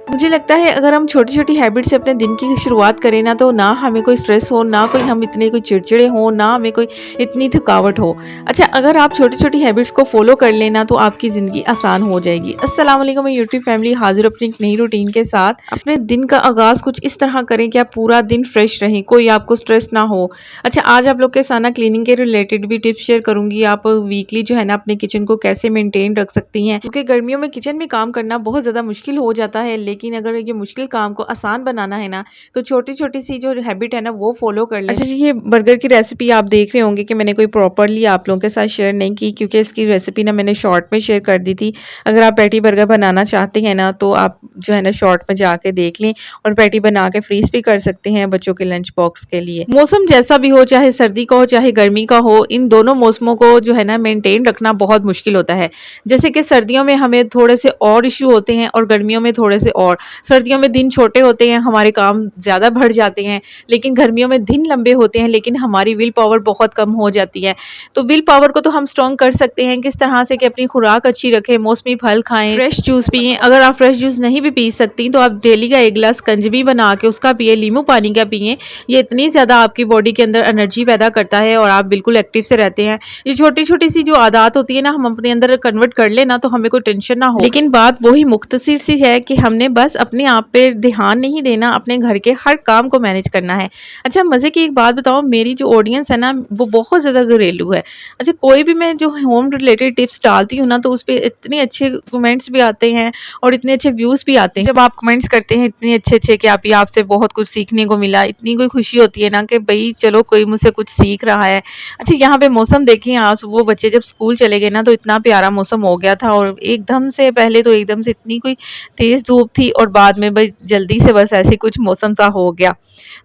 मुझे लगता है अगर हम छोटी-छोटी हैबिट से अपने दिन की शुरुआत करें ना तो ना हमें कोई स्ट्रेस हो, ना कोई हम इतने कोई चिड़चिड़े हों, ना हमें कोई इतनी थकावट हो। अच्छा अगर आप छोटी-छोटी हैबिट्स को फ़ॉलो कर लें ना तो आपकी ज़िंदगी आसान हो जाएगी। अस्सलाम वालेकुम मैं यूट्यूब फैमिली हाज़िर अपनी एक नई रूटीन के साथ। अपने दिन का आगाज़ कुछ इस तरह करें कि आप पूरा दिन फ्रेश रहें, कोई आपको स्ट्रेस ना हो। अच्छा आज आप लोग के साथ ना क्लीनिंग के रिलेटेड भी टिप्स शेयर करूँगी। आप वीकली जो है ना अपने किचन को कैसे मेंटेन रख सकती हैं। क्योंकि गर्मियों में किचन में काम करना बहुत ज़्यादा मुश्किल हो जाता है, लेकिन अगर ये मुश्किल काम को आसान बनाना है ना, तो छोटी-छोटी सी जो हैबिट है ना वो फ़ॉलो कर लें। अच्छा जी, ये बर्गर की रेसिपी आप देख रहे होंगे कि मैंने कोई प्रॉपर्ली आप लोगों के साथ शेयर नहीं की क्योंकि इसकी रेसिपी ना मैंने शॉर्ट में शेयर कर दी थी। अगर आप पैटी बर्गर बनाना चाहते हैं ना, तो आप जो है ना शॉर्ट में जाके देख लें और पैटी बना के फ्रीज़ भी कर सकते हैं बच्चों के लंच बॉक्स के लिए। मौसम जैसा भी हो, चाहे सर्दी का हो, चाहे गर्मी का हो, इन दोनों मौसमों को जो है ना मेंटेन रखना बहुत मुश्किल होता है। जैसे कि सर्दियों में हमें थोड़े से और इश्यू होते हैं और गर्मियों में थोड़े से और। सर्दियों में दिन छोटे होते हैं, हमारे काम ज़्यादा बढ़ जाते हैं, लेकिन गर्मियों में दिन लंबे होते हैं, लेकिन हमारी विल पावर बहुत कम हो जाती है। तो विल पावर को तो हम स्ट्रॉन्ग कर सकते हैं किस तरह से कि अपनी खुराक अच्छी रखें, मौसमी फल खाएँ, फ्रेश जूस पिएँ। अगर आप फ्रेश जूस नहीं भी पी सकती, तो आप डेली का 1 ग्लास कंजवी बना के उसका पिएँ, नींबू पानी का पिएँ। ये इतनी ज़्यादा आपकी बॉडी के अंदर एनर्जी पैदा करता है और आप बिल्कुल एक्टिव से रहते हैं। ये छोटी-छोटी सी जो आदत होती है ना, हम अपने अंदर कन्वर्ट कर लें ना, तो हमें कोई टेंशन ना हो। लेकिन बात वही मुख्तसर सी है कि हमने बस अपने आप पे ध्यान नहीं देना, अपने घर के हर काम को मैनेज करना है। अच्छा मज़े की एक बात बताऊँ, मेरी जो ऑडियंस है ना, वो बहुत ज़्यादा घरेलू है। अच्छा कोई भी मैं जो होम रिलेटेड टिप्स डालती हूँ ना, तो उसपे इतने अच्छे कमेंट्स भी आते हैं और इतने अच्छे व्यूज़ भी आते हैं। जब आप कमेंट्स करते हैं इतने अच्छे-अच्छे कि आप ये आपसे बहुत कुछ सीखने को मिला, इतनी कोई खुशी होती है ना कि भई चलो कोई मुझसे कुछ सीख रहा है। अच्छा यहाँ पे मौसम देखिए, आज सुबह बच्चे जब स्कूल चले गए ना तो इतना प्यारा मौसम हो गया था और एकदम से पहले तो एकदम से इतनी कोई तेज़ धूप थी और बाद में बस जल्दी से बस ऐसे कुछ मौसम सा हो गया।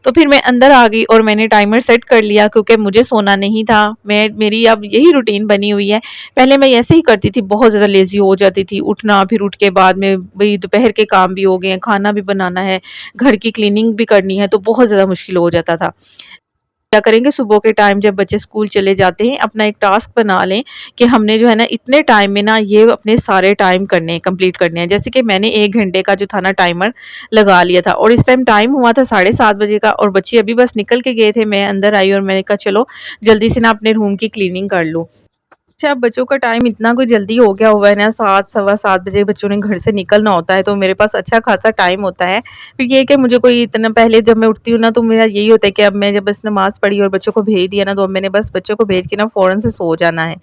तो फिर मैं अंदर आ गई और मैंने टाइमर सेट कर लिया क्योंकि मुझे सोना नहीं था। मेरी अब यही रूटीन बनी हुई है। पहले मैं ऐसे ही करती थी, बहुत ज़्यादा लेज़ी हो जाती थी, उठना फिर उठ के बाद में वही दोपहर के काम भी हो गए हैं, खाना भी बनाना है, घर की क्लीनिंग भी करनी है, तो बहुत ज़्यादा मुश्किल हो जाता था। क्या करेंगे सुबह के टाइम जब बच्चे स्कूल चले जाते हैं, अपना एक टास्क बना लें कि हमने जो है ना इतने टाइम में ना ये अपने सारे टाइम करने हैं, कंप्लीट करने हैं। जैसे कि मैंने 1 घंटे का जो था ना टाइमर लगा लिया था और इस टाइम टाइम हुआ था 7:30 बजे का और बच्चे अभी बस निकल के गए थे। मैं अंदर आई और मैंने कहा चलो जल्दी से ना अपने रूम की क्लीनिंग कर लूँ। अच्छा, बच्चों का टाइम इतना कोई जल्दी हो गया हुआ है ना, 7 सवा 7 बजे बच्चों ने घर से निकलना होता है, तो मेरे पास अच्छा खासा टाइम होता है। फिर ये है कि मुझे कोई इतना पहले जब मैं उठती हूँ ना, तो मेरा यही होता है कि अब मैं जब बस नमाज़ पढ़ी और बच्चों को भेज दिया ना, तो अब मैंने बस बच्चों को भेज के ना फ़ौरन से सो जाना है।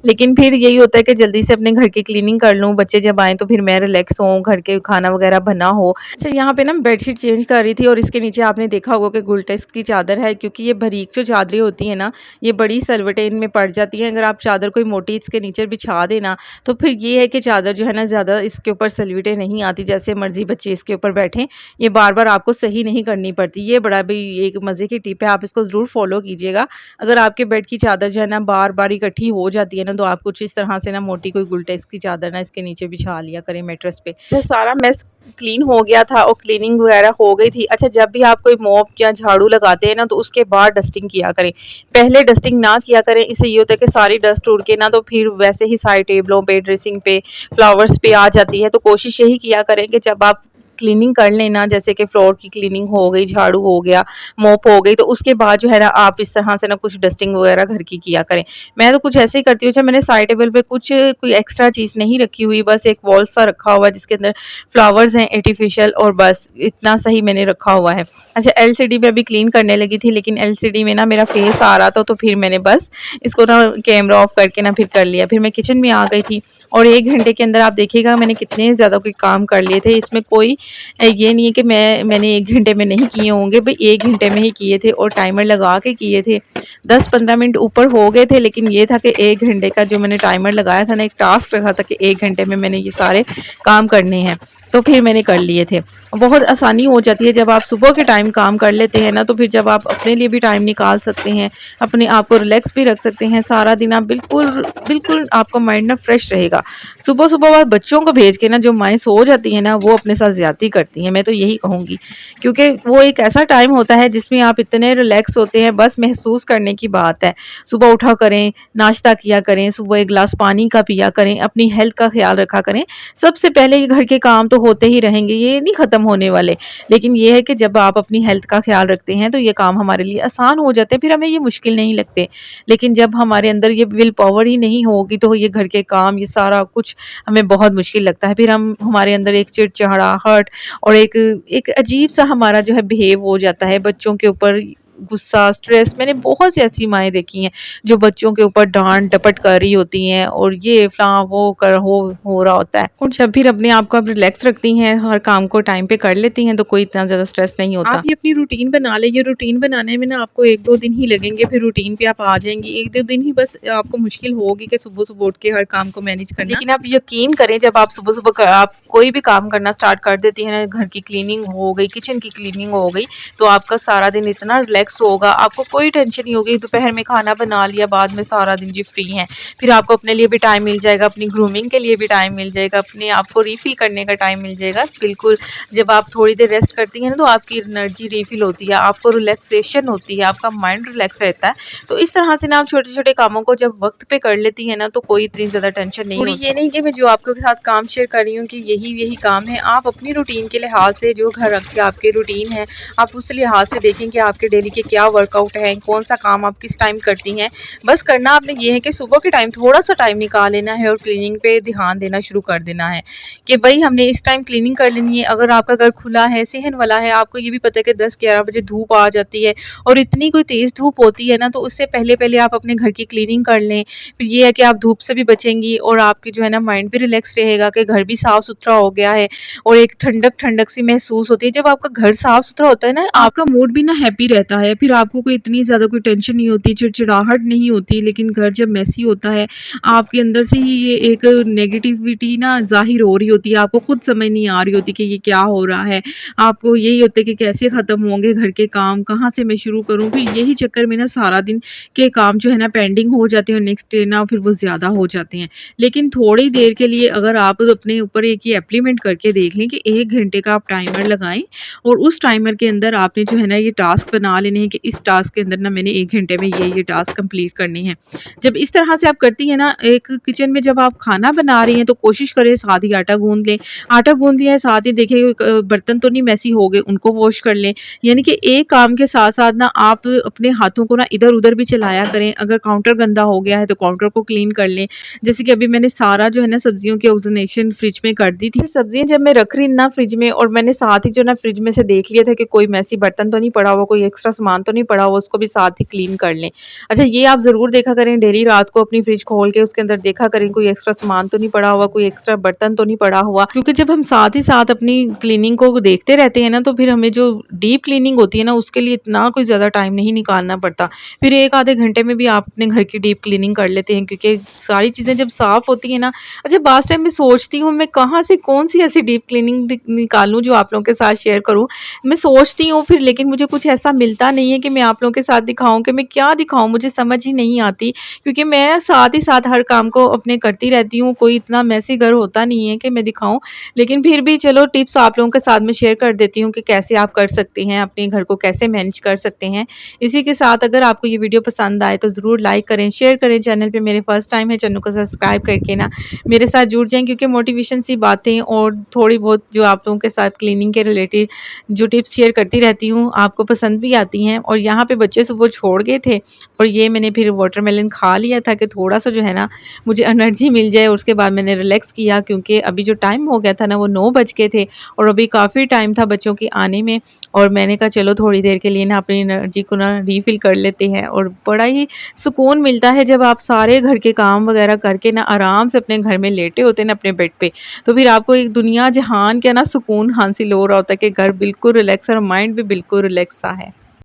लेकिन फिर यही होता है कि जल्दी से अपने घर की क्लीनिंग कर लूँ, बच्चे जब आएँ तो फिर मैं रिलैक्स होऊँ, घर के खाना वगैरह बना हो। अच्छा यहाँ पे ना बेडशीट चेंज कर रही थी और इसके नीचे आपने देखा होगा कि गुलटेक्स की चादर है, क्योंकि ये बारीक जो चादरें होती हैं ना, ये बड़ी सलवटें इनमें पड़ जाती हैं। अगर आप चादर कोई मोटी इसके नीचे बिछा देना, तो फिर ये है कि चादर जो है ना ज़्यादा इसके ऊपर सलवटें नहीं आती, जैसे मर्ज़ी बच्चे इसके ऊपर बैठें। ये बार-बार आपको सही नहीं करनी पड़ती। ये बड़ा भी एक मज़े की टिप है, आप इसको ज़रूर फ़ॉलो कीजिएगा। अगर आपके बेड की चादर जो है ना बार-बार इकट्ठी हो जाती है ना, तो आप कुछ इस तरह से ना मोटी कोई गुलटेक्स की चादर ना इसके नीचे बिछा लिया करें मैट्रेस पे। तो सारा मेस क्लीन हो गया था और क्लीनिंग वगैरह हो गई थी। अच्छा जब भी आप कोई मॉप या झाड़ू लगाते हैं ना, तो उसके बाद डस्टिंग किया करें। पहले डस्टिंग ना किया करें, इससे ये होता है कि सारी डस्ट उड़ के ना तो फिर वैसे ही सारी टेबलों पे, ड्रेसिंग पे, फ्लावर्स पे आ जाती है। तो कोशिश यही किया करें कि जब आप क्लीनिंग कर लेना, जैसे कि फ्लोर की क्लीनिंग हो गई, झाड़ू हो गया, मॉप हो गई, तो उसके बाद जो है ना आप इस तरह से ना कुछ डस्टिंग वगैरह घर की किया करें। मैं तो कुछ ऐसे ही करती हूँ। अच्छा मैंने साइड टेबल पे कुछ कोई एक्स्ट्रा चीज़ नहीं रखी हुई, बस एक वॉल सा रखा हुआ है जिसके अंदर फ्लावर्स हैं आर्टिफिशियल, और बस इतना सही मैंने रखा हुआ है। अच्छा एलसीडी में अभी क्लीन करने लगी थी, लेकिन एलसीडी में ना मेरा फेस आ रहा था, तो फिर मैंने बस इसको ना कैमरा ऑफ करके ना फिर कर लिया। फिर मैं किचन में आ गई थी और 1 घंटे के अंदर आप देखिएगा मैंने कितने ज़्यादा कोई काम कर लिए थे। इसमें कोई ये नहीं है कि मैंने 1 घंटे में नहीं किए होंगे, भई 1 घंटे में ही किए थे और टाइमर लगा के किए थे। 10-15 मिनट ऊपर हो गए थे, लेकिन ये था कि 1 घंटे का जो मैंने टाइमर लगाया था ना, एक टास्क रखा था कि 1 घंटे में मैंने ये सारे काम करने हैं, तो फिर मैंने कर लिए थे। बहुत आसानी हो जाती है जब आप सुबह के टाइम काम कर लेते हैं ना, तो फिर जब आप अपने लिए भी टाइम निकाल सकते हैं, अपने आप को रिलैक्स भी रख सकते हैं, सारा दिन आप बिल्कुल बिल्कुल आपका माइंड ना फ्रेश रहेगा। सुबह-सुबह बाद बच्चों को भेज के ना जो माएँ सो जाती हैं ना, वो अपने साथ ज़्यादती करती हैं, मैं तो यही कहूँगी। क्योंकि वो एक ऐसा टाइम होता है जिसमें आप इतने रिलैक्स होते हैं, बस महसूस करने की बात है। सुबह उठा करें, नाश्ता किया करें, सुबह 1 गिलास पानी का पिया करें, अपनी हेल्थ का ख़्याल रखा करें। सबसे पहले ये घर के काम तो होते ही रहेंगे, ये नहीं ख़त्म होने वाले। लेकिन ये है कि जब आप अपनी हेल्थ का ख़्याल रखते हैं तो ये काम हमारे लिए आसान हो जाते हैं, फिर हमें ये मुश्किल नहीं लगते। लेकिन जब हमारे अंदर ये विल पावर ही नहीं होगी तो ये घर के काम, ये सारा कुछ हमें बहुत मुश्किल लगता है। फिर हम हमारे अंदर एक चिड़चिड़ाहट और एक अजीब-सा हमारा जो है बिहेव हो जाता है बच्चों के ऊपर, गुस्सा, स्ट्रेस। मैंने बहुत सी ऐसी माएँ देखी हैं, जो बच्चों के ऊपर डाँट-डपट कर रही होती हैं और ये फ़लाँ वो कर हो रहा होता है। और जब फिर अपने आप को आप रिलैक्स रखती हैं, हर काम को टाइम पे कर लेती हैं, तो कोई इतना ज़्यादा स्ट्रेस नहीं होता। आप ये अपनी रूटीन बना लें, ये रूटीन बनाने में ना आपको 1-2 दिन ही लगेंगे, फिर रूटीन पे आप आ जाएँगी। 1-2 दिन ही बस आपको मुश्किल होगी कि सुबह-सुबह उठ के हर काम को मैनेज करना। लेकिन आप यकीन करें, जब आप सुबह-सुबह आप कोई भी काम करना स्टार्ट कर देती हैं ना, घर की क्लीनिंग हो गई, किचन की क्लीनिंग हो गई, तो आपका सारा दिन इतना रिलैक्स होगा, आपको कोई टेंशन नहीं होगी। दोपहर में खाना बना लिया, बाद में सारा दिन जी फ्री हैं। फिर आपको अपने लिए भी टाइम मिल जाएगा, अपनी ग्रूमिंग के लिए भी टाइम मिल जाएगा, अपने आप को रिफ़िल करने का टाइम मिल जाएगा। बिल्कुल, जब आप थोड़ी देर रेस्ट करती हैं ना, तो आपकी एनर्जी रिफ़िल होती है, आपको रिलैक्सेशन होती है, आपका माइंड रिलैक्स रहता है। तो इस तरह से ना आप छोटे-छोटे कामों को जब वक़्त पे कर लेती हैं ना, तो कोई इतनी ज़्यादा टेंशन नहीं होती। ये नहीं कि मैं जो आपके साथ काम शेयर कर रही हूँ कि यही काम है। आप अपनी रूटीन के लिहाज से, जो घर के आपके रूटीन है, आप उस लिहाज से देखें कि आपके डेली के क्या वर्कआउट हैं, कौन-सा काम आप किस टाइम करती हैं। बस करना आपने ये है कि सुबह के टाइम थोड़ा-सा टाइम निकाल लेना है और क्लीनिंग पे ध्यान देना शुरू कर देना है कि भई हमने इस टाइम क्लीनिंग कर लेनी है। अगर आपका घर खुला है, सेहन वाला है, आपको ये भी पता है कि 10-11 बजे धूप आ जाती है और इतनी कोई तेज़ धूप होती है ना, तो उससे पहले-पहले आप अपने घर की क्लीनिंग कर लें। फिर ये है कि आप धूप से भी बचेंगी और आपकी जो है ना माइंड भी रिलैक्स रहेगा कि घर भी साफ-सुथरा हो गया है और एक ठंडक-ठंडक सी महसूस होती है। जब आपका घर साफ-सुथरा होता है ना, आपका मूड भी ना हैप्पी रहता है। फिर आपको कोई इतनी ज़्यादा कोई टेंशन नहीं होती, चिड़चिड़ाहट नहीं होती। लेकिन घर जब मेसी होता है, आपके अंदर से ही ये एक नेगेटिविटी ना ज़ाहिर हो रही होती है, आपको खुद समझ नहीं आ रही होती कि ये क्या हो रहा है। आपको यही होता है कि कैसे ख़त्म होंगे घर के काम, कहाँ से मैं शुरू करूँ? फिर यही चक्कर में ना सारा दिन के काम जो है ना पेंडिंग हो जाते हैं और नेक्स्ट डे ना फिर वो ज़्यादा हो जाते हैं। लेकिन थोड़ी देर के लिए अगर आप अपने ऊपर एक ये इम्प्लीमेंट करके देख लें कि 1 घंटे का आप टाइमर लगाएँ और उस टाइमर के अंदर आपने जो है ना ये टास्क बना लेने हैं कि इस टास्क के अंदर ना मैंने 1 घंटे में ये टास्क कंप्लीट करने हैं। जब इस तरह से आप करती हैं ना, एक किचन में जब आप खाना बना रही हैं तो कोशिश करें साथ ही आटा गूँध लें। आटा गूँध लिया है, साथ ही देखिए बर्तन तो नहीं मेसी हो गए, उनको वॉश कर लें। यानी कि एक काम के साथ-साथ ना आप अपने हाथों को ना इधर-उधर भी चलाया करें। अगर काउंटर गंदा हो गया है तो काउंटर को क्लीन कर लें। जैसे कि अभी मैंने सारा जो है ना सब्जियों की ऑर्गेनाइजेशन फ्रिज में कर दी थी। सब्जियाँ जब मैं रख रही ना फ्रिज में, और मैंने साथ ही जो ना फ्रिज में से देख लिया था कि कोई मेसी बर्तन तो नहीं पड़ा हुआ, कोई एक्स्ट्रा सामान तो नहीं पड़ा हुआ, उसको भी साथ ही क्लीन कर लें। अच्छा, ये आप ज़रूर देखा करें, डेली रात को अपनी फ्रिज खोल के उसके अंदर देखा करें कोई एक्स्ट्रा सामान तो नहीं पड़ा हुआ, कोई एक्स्ट्रा बर्तन तो नहीं पड़ा हुआ। क्योंकि जब हम साथ ही साथ अपनी क्लीनिंग को देखते रहते हैं ना, तो फिर हमें जो डीप क्लीनिंग होती है ना, उसके लिए इतना कोई ज़्यादा टाइम नहीं निकालना पड़ता। फिर 1 आधे घंटे में भी आप अपने घर की डीप क्लीनिंग कर लेते हैं, क्योंकि सारी चीज़ें जब साफ़ होती हैं ना। अच्छा, बाज़ टाइम मैं सोचती हूँ मैं कहाँ से कौन-सी ऐसी डीप क्लीनिंग निकालूँ जो आप लोगों के साथ शेयर करूँ। मैं सोचती हूँ फिर, लेकिन मुझे कुछ ऐसा मिलता नहीं है कि मैं आप लोगों के साथ दिखाऊँ कि मैं क्या दिखाऊँ, मुझे समझ ही नहीं आती। क्योंकि मैं साथ ही साथ हर काम को अपने करती रहती हूँ, कोई इतना मेसी घर होता नहीं है कि मैं दिखाऊँ। लेकिन फिर भी चलो टिप्स आप लोगों के साथ में शेयर कर देती हूँ कि कैसे आप कर सकते हैं, अपने घर को कैसे मैनेज कर सकते हैं। इसी के साथ अगर आपको ये वीडियो पसंद आए तो ज़रूर लाइक करें, शेयर करें। चैनल पे मेरे फर्स्ट टाइम है, चैनल को सब्सक्राइब करके ना मेरे साथ जुड़ जाएँ, क्योंकि मोटिवेशन सी बातें और थोड़ी बहुत जो आप लोगों के साथ क्लीनिंग के रिलेटेड जो टिप्स शेयर करती रहती हूँ, आपको पसंद भी आती हैं। और यहाँ पे बच्चे सुबह छोड़ गए थे और ये मैंने फिर वाटरमेलन खा लिया था कि थोड़ा-सा जो है ना मुझे एनर्जी मिल जाए। उसके बाद मैंने रिलैक्स किया, क्योंकि अभी जो टाइम हो गया था ना वो 9 बज गए थे और अभी काफ़ी टाइम था बच्चों के आने में। और मैंने कहा चलो थोड़ी देर के लिए ना अपनी एनर्जी को ना रिफ़िल कर लेते हैं। और बड़ा ही सुकून मिलता है जब आप सारे घर के काम वगैरह करके ना आराम से अपने घर में लेटे होते हैं ना अपने बेड पे, तो फिर आपको एक दुनिया जहान का ना सुकून हासिल हो रहा होता है कि घर बिल्कुल रिलैक्स और माइंड भी बिल्कुल रिलैक्स सा है।